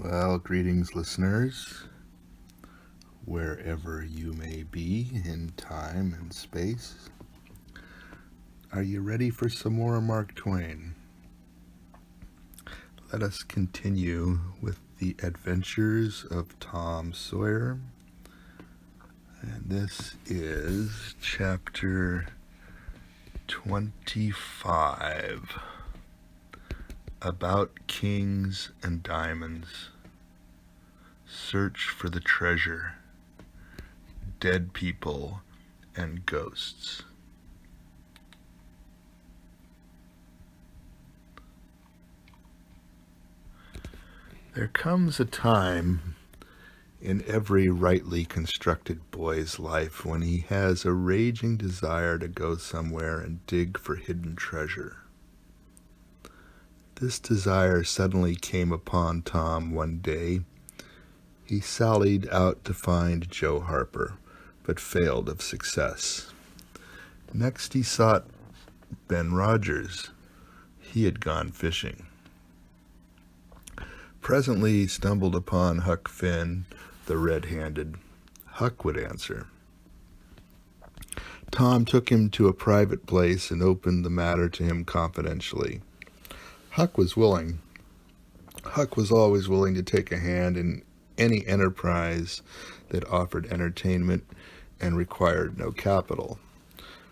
Well, greetings, listeners, wherever you may be in time and space. Are you ready for some more Mark Twain? Let us continue with the adventures of Tom Sawyer. And this is chapter 25, About Kings and Diamonds. Search for the treasure, dead people and ghosts. There comes a time in every rightly constructed boy's life when he has a raging desire to go somewhere and dig for hidden treasure. This desire suddenly came upon Tom one day. He sallied out to find Joe Harper, but failed of success. Next he sought Ben Rogers. He had gone fishing. Presently he stumbled upon Huck Finn, the red-handed. Huck would answer. Tom took him to a private place and opened the matter to him confidentially. Huck was willing. Huck was always willing to take a hand in any enterprise that offered entertainment and required no capital,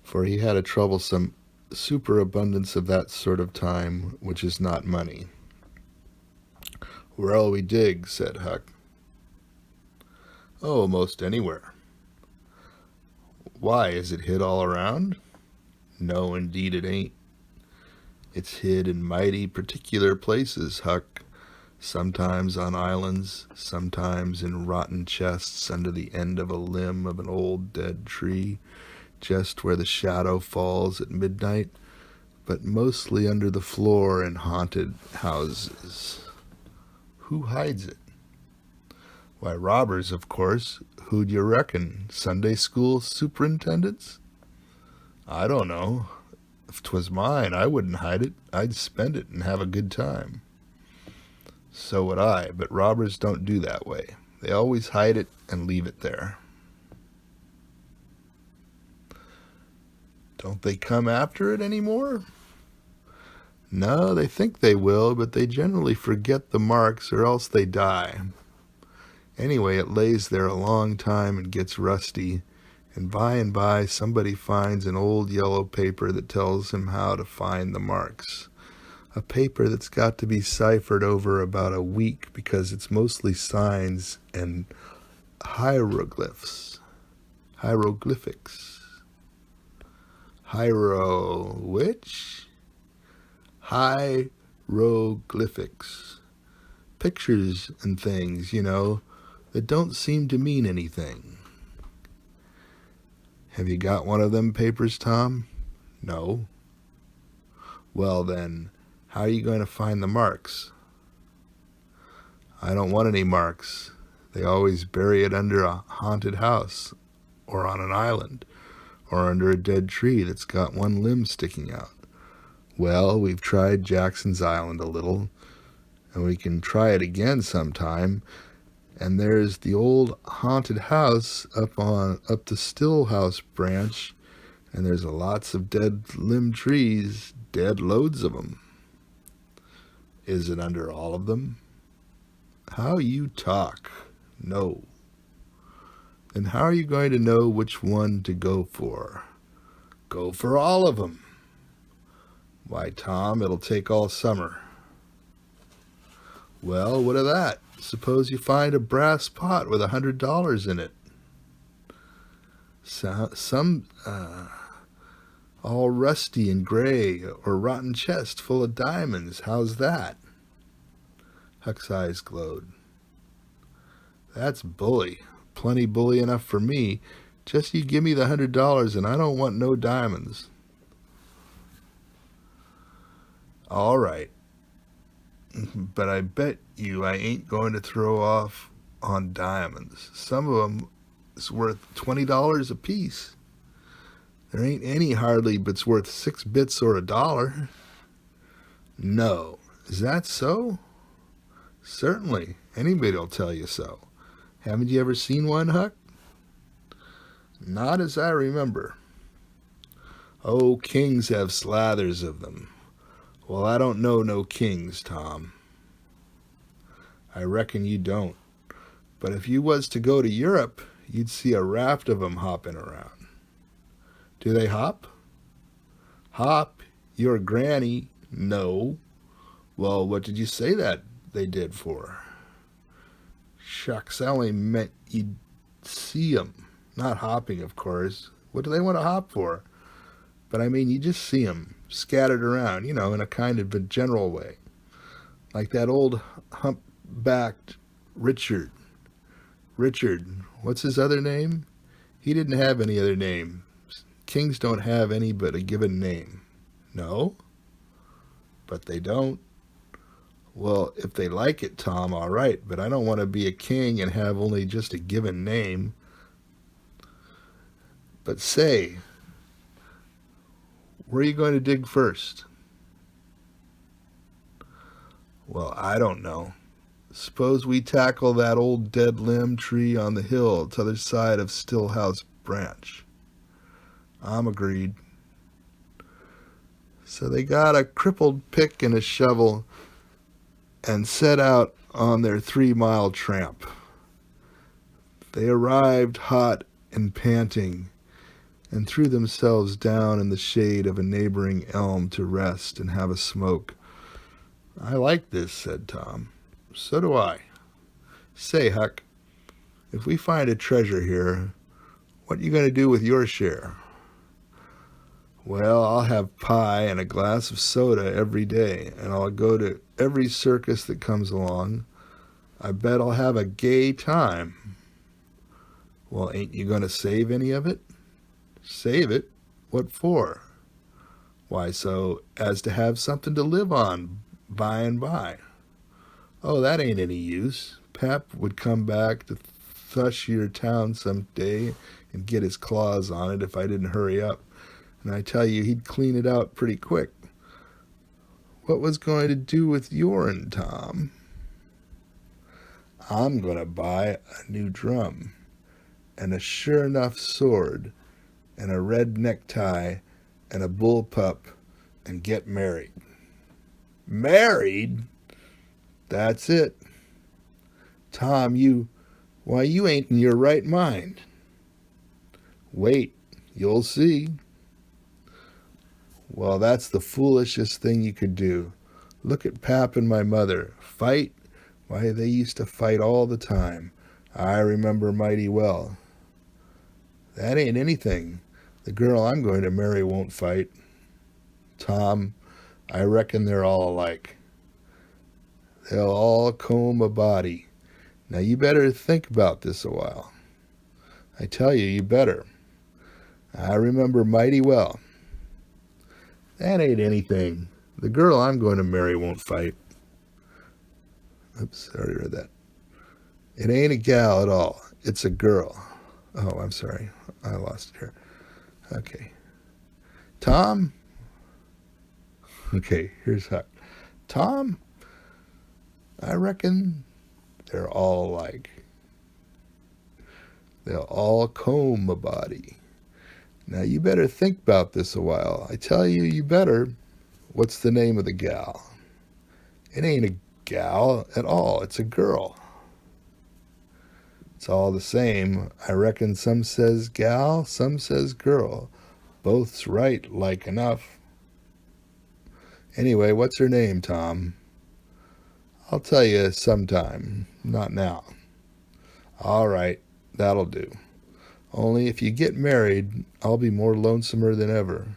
for he had a troublesome superabundance of that sort of time which is not money. "Where'll we dig?" said Huck. "Oh, most anywhere." "Why, is it hid all around?" "No, indeed it ain't. It's hid in mighty particular places, Huck. Sometimes on islands, sometimes in rotten chests under the end of a limb of an old dead tree, just where the shadow falls at midnight, but mostly under the floor in haunted houses." "Who hides it?" "Why, robbers, of course. Who'd you reckon? Sunday school superintendents?" "I don't know. If 'twas mine, I wouldn't hide it. I'd spend it and have a good time." "So would I, but robbers don't do that way. They always hide it and leave it there." "Don't they come after it any more?" "No, they think they will, but they generally forget the marks or else they die. Anyway, it lays there a long time and gets rusty, and by somebody finds an old yellow paper that tells him how to find the marks. A paper that's got to be ciphered over about a week because it's mostly signs and hieroglyphs. Hieroglyphics. Which? Hieroglyphics. Pictures and things, that don't seem to mean anything. Have you got one of them papers, Tom?" "No." "Well then, how are you going to find the marks?" "I don't want any marks. They always bury it under a haunted house, or on an island, or under a dead tree that's got one limb sticking out. Well, we've tried Jackson's Island a little, and we can try it again sometime. And there's the old haunted house up the Stillhouse branch, and there's lots of dead limb trees, dead loads of them." "Is it under all of them?" "How you talk. No." "Then how are you going to know which one to go for?" "Go for all of them." "Why, Tom, it'll take all summer." "Well, what of that? Suppose you find a brass pot with $100 in it. Some all rusty and gray, or rotten chest full of diamonds. How's that?" Huck's eyes glowed. "That's bully. Plenty bully enough for me. Just you give me the $100 and I don't want no diamonds." "All right. But I bet you I ain't going to throw off on diamonds. Some of 'em is worth $20 apiece. There ain't any hardly but's worth 6 bits or $1. "No. Is that so?" "Certainly. Anybody'll tell you so. Haven't you ever seen one, Huck? Not as I remember. Oh, kings have slathers of them. Well, I don't know no kings, Tom. I reckon you don't. But if you was to go to Europe, you'd see a raft of 'em hopping around. Do they hop? Hop? Your granny? No. Well, what did you say that they did for? Shucks, I only meant you'd see 'em. Not hopping, of course. What do they want to hop for? But I mean, you just see 'em scattered around, in a kind of a general way. Like that old humpbacked Richard. Richard, what's his other name? He didn't have any other name. Kings don't have any but a given name. No? But they don't. Well, if they like it, Tom, all right, but I don't want to be a king and have only just a given name. But say, where are you going to dig first? Well, I don't know. Suppose we tackle that old dead limb tree on the hill t'other side of Stillhouse Branch. I'm agreed. So they got a crippled pick and a shovel and set out on their 3-mile tramp. They arrived hot and panting and threw themselves down in the shade of a neighboring elm to rest and have a smoke. I like this, said Tom. So do I. Say, Huck, if we find a treasure here, what are you going to do with your share? Well, I'll have pie and a glass of soda every day, and I'll go to every circus that comes along. I bet I'll have a gay time. Well, ain't you going to save any of it? Save it? What for? Why, so as to have something to live on by and by. Oh, that ain't any use. Pap would come back to thush your town some day and get his claws on it if I didn't hurry up. And I tell you, he'd clean it out pretty quick. What was going to do with your'n, Tom? I'm going to buy a new drum and a sure enough sword and a red necktie and a bullpup and get married. Married? That's it. Tom, you ain't in your right mind. Wait, you'll see. Well, that's the foolishest thing you could do. Look at Pap and my mother. Fight? Why, they used to fight all the time. I remember mighty well. That ain't anything. The girl I'm going to marry won't fight. Tom, I reckon they're all alike. They'll all comb a body. Now you better think about this a while. I tell you, you better. I remember mighty well. That ain't anything. The girl I'm going to marry won't fight. Oops, I already read that. It ain't a gal at all. It's a girl. Oh, I'm sorry. I lost it here. Okay. Tom? Okay, here's Huck. Tom? I reckon they're all alike. They'll all comb a body. Now, you better think about this a while. I tell you, you better. What's the name of the gal? It ain't a gal at all. It's a girl. It's all the same. I reckon some says gal, some says girl. Both's right, like enough. Anyway, what's her name, Tom? I'll tell you sometime. Not now. All right, that'll do. Only if you get married, I'll be more lonesomer than ever.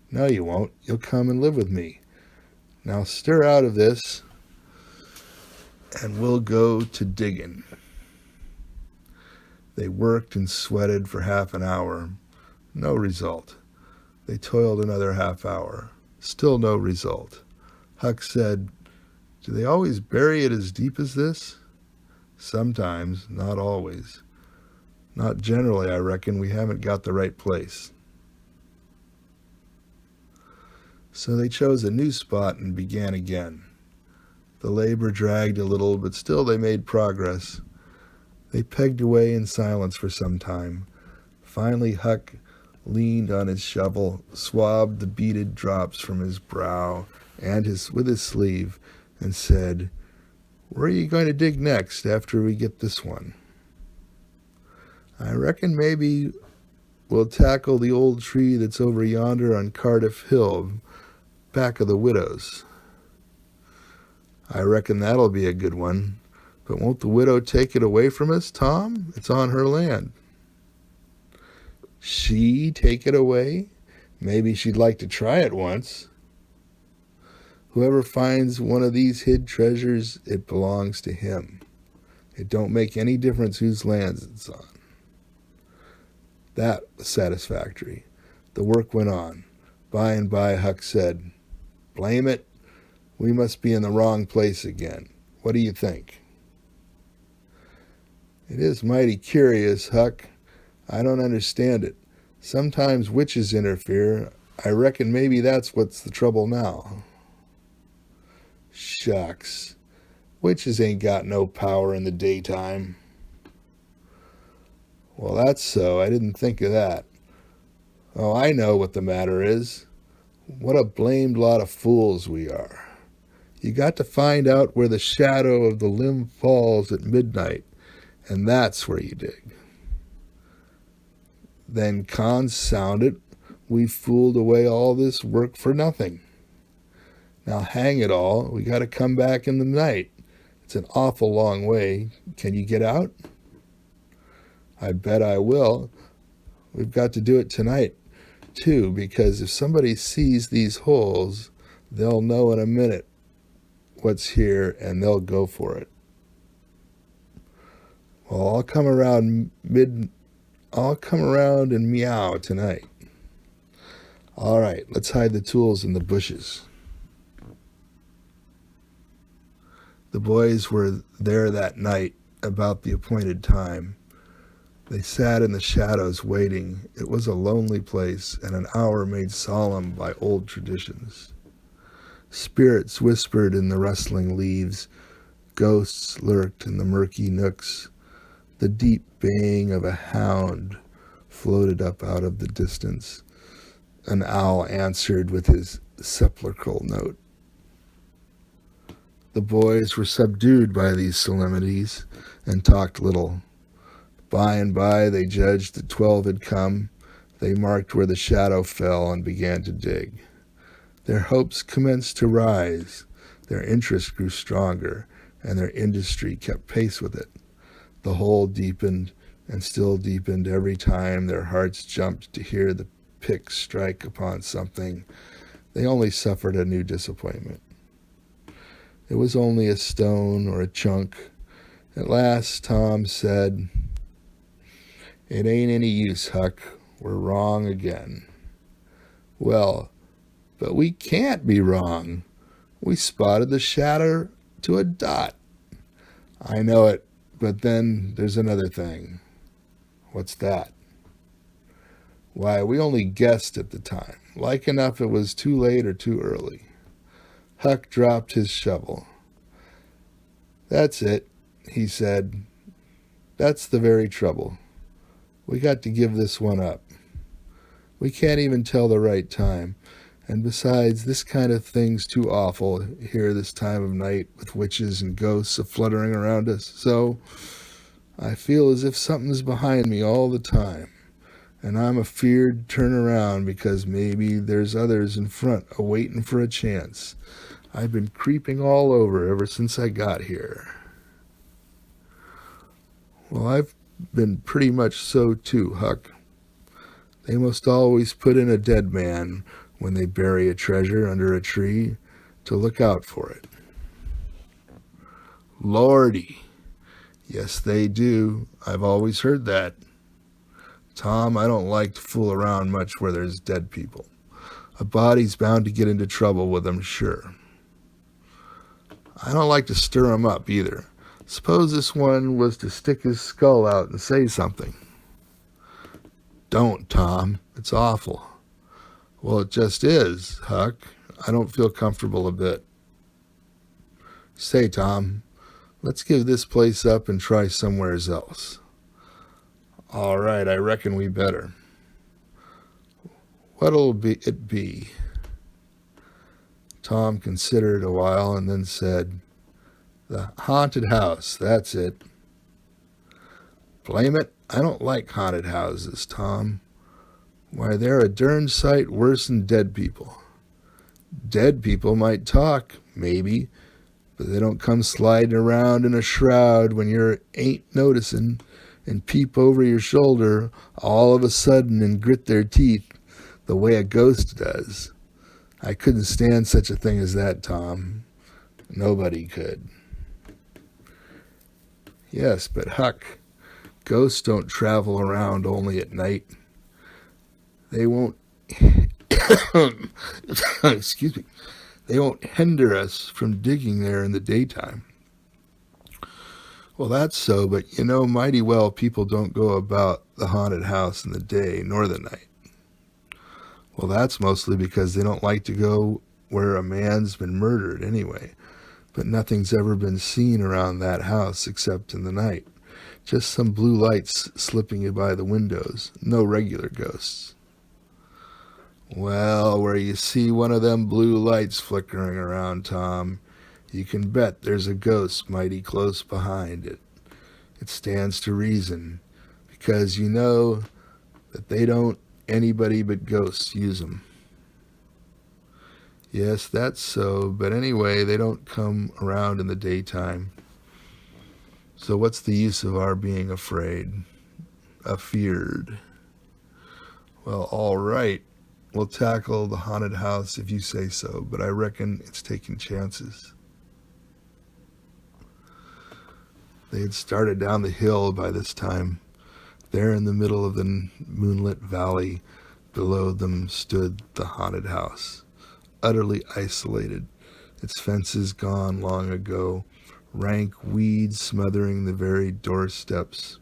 No, you won't. You'll come and live with me. Now stir out of this, and we'll go to digging. They worked and sweated for half an hour. No result. They toiled another half hour. Still no result. Huck said, "Do they always bury it as deep as this?" "Sometimes, not always. Not generally, I reckon. We haven't got the right place." So they chose a new spot and began again. The labor dragged a little, but still they made progress. They pegged away in silence for some time. Finally, Huck leaned on his shovel, swabbed the beaded drops from his brow and with his sleeve, and said, "Where are you going to dig next after we get this one?" "I reckon maybe we'll tackle the old tree that's over yonder on Cardiff Hill, back of the widow's." "I reckon that'll be a good one. But won't the widow take it away from us, Tom? It's on her land." "She take it away? Maybe she'd like to try it once." "Whoever finds one of these hid treasures, it belongs to him. It don't make any difference whose lands it's on." That was satisfactory. The work went on. By and by, Huck said, "Blame it, we must be in the wrong place again. What do you think?" "It is mighty curious, Huck. I don't understand it. Sometimes witches interfere. I reckon maybe that's what's the trouble now." "Shucks. Witches ain't got no power in the daytime." "Well, that's so. I didn't think of that. Oh, I know what the matter is. What a blamed lot of fools we are. You got to find out where the shadow of the limb falls at midnight, and that's where you dig." "Then consound it, we fooled away all this work for nothing. Now hang it all, we got to come back in the night. It's an awful long way. Can you get out?" "I bet I will. We've got to do it tonight, too, because if somebody sees these holes, they'll know in a minute what's here, and they'll go for it." "Well, I'll come around and meow tonight." "All right, let's hide the tools in the bushes." The boys were there that night about the appointed time. They sat in the shadows waiting. It was a lonely place, and an hour made solemn by old traditions. Spirits whispered in the rustling leaves. Ghosts lurked in the murky nooks. The deep baying of a hound floated up out of the distance. An owl answered with his sepulchral note. The boys were subdued by these solemnities and talked little. By and by they judged that 12 had come. They marked where the shadow fell and began to dig. Their hopes commenced to rise. Their interest grew stronger, and their industry kept pace with it. The hole deepened and still deepened every time their hearts jumped to hear the pick strike upon something. They only suffered a new disappointment. It was only a stone or a chunk. At last Tom said, "It ain't any use, Huck. We're wrong again." "Well, but we can't be wrong. We spotted the shadow to a dot." "I know it, but then there's another thing." "What's that?" "Why, we only guessed at the time. Like enough it was too late or too early." Huck dropped his shovel. "That's it," he said. "That's the very trouble. We got to give this one up. We can't even tell the right time. And besides, this kind of thing's too awful here this time of night with witches and ghosts a-fluttering around us. So I feel as if something's behind me all the time. And I'm afeard to turn around because maybe there's others in front a-waiting for a chance. I've been creeping all over ever since I got here." "Well, I've been pretty much so too, Huck. They must always put in a dead man when they bury a treasure under a tree to look out for it." "Lordy, yes they do. I've always heard that. Tom, I don't like to fool around much where there's dead people. A body's bound to get into trouble with them, sure. I don't like to stir 'em up either. Suppose this one was to stick his skull out and say something." "Don't, Tom. It's awful." "Well, it just is, Huck. I don't feel comfortable a bit." Say, Tom, let's give this place up and try somewhere else. All right, I reckon we better. What'll it be? Tom considered a while and then said, "The haunted house, that's it." Blame it, I don't like haunted houses, Tom. Why, they're a darn sight worse than dead people. Dead people might talk, maybe, but they don't come sliding around in a shroud when you ain't noticing and peep over your shoulder all of a sudden and grit their teeth the way a ghost does. I couldn't stand such a thing as that, Tom. Nobody could. Yes, but Huck, ghosts don't travel around only at night. They won't excuse me. They won't hinder us from digging there in the daytime. Well, that's so, but you know mighty well people don't go about the haunted house in the day nor the night. Well, that's mostly because they don't like to go where a man's been murdered anyway. But nothing's ever been seen around that house except in the night. Just some blue lights slipping by the windows. No regular ghosts. Well, where you see one of them blue lights flickering around, Tom, you can bet there's a ghost mighty close behind it. It stands to reason, because you know that they don't anybody but ghosts use them. Yes, that's so, but anyway, they don't come around in the daytime. So what's the use of our being afraid? Afeared. Well, all right. We'll tackle the haunted house if you say so, but I reckon it's taking chances. They had started down the hill by this time. There in the middle of the moonlit valley below them stood the haunted house, utterly isolated, its fences gone long ago, rank weeds smothering the very doorsteps.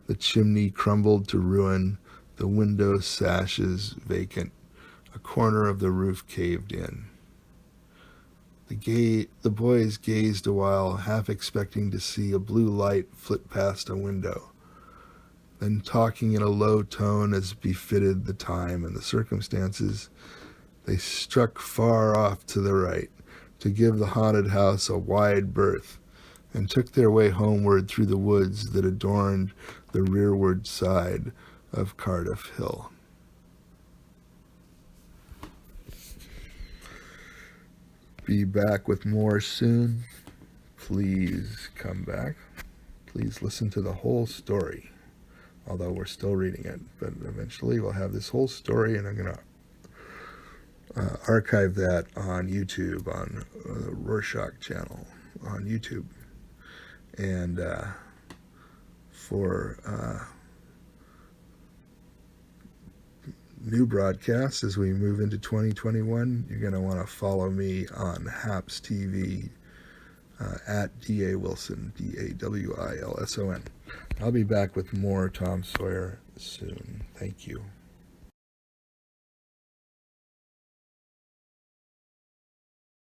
The chimney crumbled to ruin, the window sashes vacant, a corner of the roof caved in. The boys gazed a while, half expecting to see a blue light flit past a window. Then, talking in a low tone as befitted the time and the circumstances, they struck far off to the right to give the haunted house a wide berth, and took their way homeward through the woods that adorned the rearward side of Cardiff Hill. Be back with more soon. Please come back. Please listen to the whole story, although we're still reading it. But eventually we'll have this whole story, and I'm going to archive that on YouTube, on the Roarshock channel on YouTube. And for new broadcasts as we move into 2021, you're going to want to follow me on Haps TV at D.A. Wilson, D-A-W-I-L-S-O-N. I'll be back with more Tom Sawyer soon. Thank you.